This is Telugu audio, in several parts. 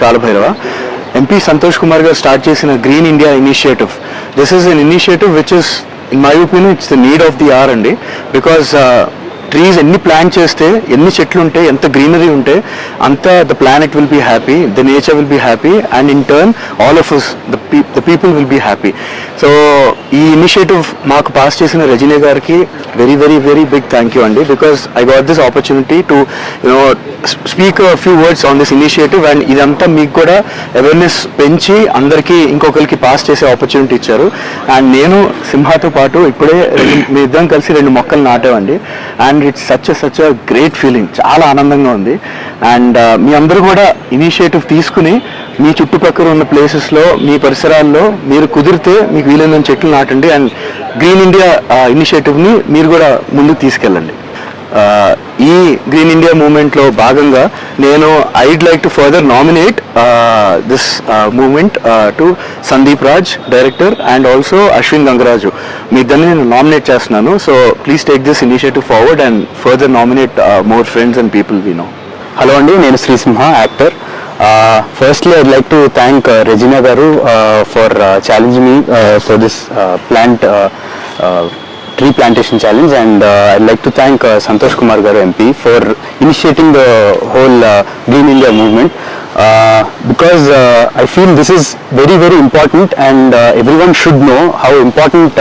Kalabhairava. MP Santosh Kumar garu start chesina Green India initiative. This is an initiative which is, in my opinion, it's the need of the hour andi, because trees ఎన్ని ప్లాంట్ చేస్తే, ఎన్ని చెట్లు ఉంటే, ఎంత గ్రీనరీ ఉంటే అంత the planet will be happy, the nature will be happy, and in turn all of us the people will be happy. So ఈ ఇనిషియేటివ్ మాకు పాస్ చేసిన రజనీ గారికి very very very big thank you అండి, because I got this opportunity to speak few words on this initiative. And ఇదంతా మీకు కూడా అవేర్నెస్ పెంచి అందరికీ ఇంకొకరికి పాస్ చేసే ఆపర్చునిటీ ఇచ్చారు. అండ్ నేను సింహాతో పాటు ఇప్పుడే మీ ఇద్దరం కలిసి 2 మొక్కలు నాటామండి. And it's such a great feeling, చాలా ఆనందంగా ఉంది. అండ్ మీ అందరూ కూడా ఇనిషియేటివ్ తీసుకుని మీ చుట్టుపక్కల ఉన్న ప్లేసెస్లో, మీ పరిసరాల్లో మీరు కుదిరితే మీకు వీలైన చెట్లు నాటండి. అండ్ గ్రీన్ ఇండియా ఇనిషియేటివ్ని మీరు కూడా ముందుకు తీసుకెళ్ళండి. ఈ గ్రీన్ ఇండియా మూవ్మెంట్లో భాగంగా నేను I'd like to further nominate this movement to Sandeep Raj, director, and also Ashwin Gangaraju. మీ ఇద్దరిని నేను నామినేట్ చేస్తున్నాను. So please take this initiative forward and further nominate more friends and people we know. Hello అండి, నేను Srisimha, actor. Firstly, I'd like to thank Regina Garu for challenging me for this tree plantation challenge, and I'd like to thank Santosh Kumar Garu MP for initiating the whole Green India movement, because I feel this is very very important, and everyone should know how important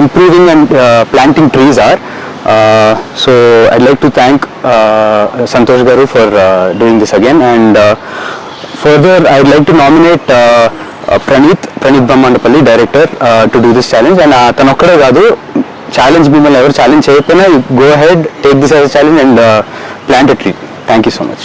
improving and planting trees are. So I'd like to thank Santosh Garu for doing this again, and further I'd like to nominate Praneeth Brahmandapalli, director, to do this challenge. And tanu okkade kaadu, challenge mimmల్ని ఎవరు ఛాలెంజ్ చేయకపోయినా, go ahead, take this as a challenge and plant a tree. Thank you so much.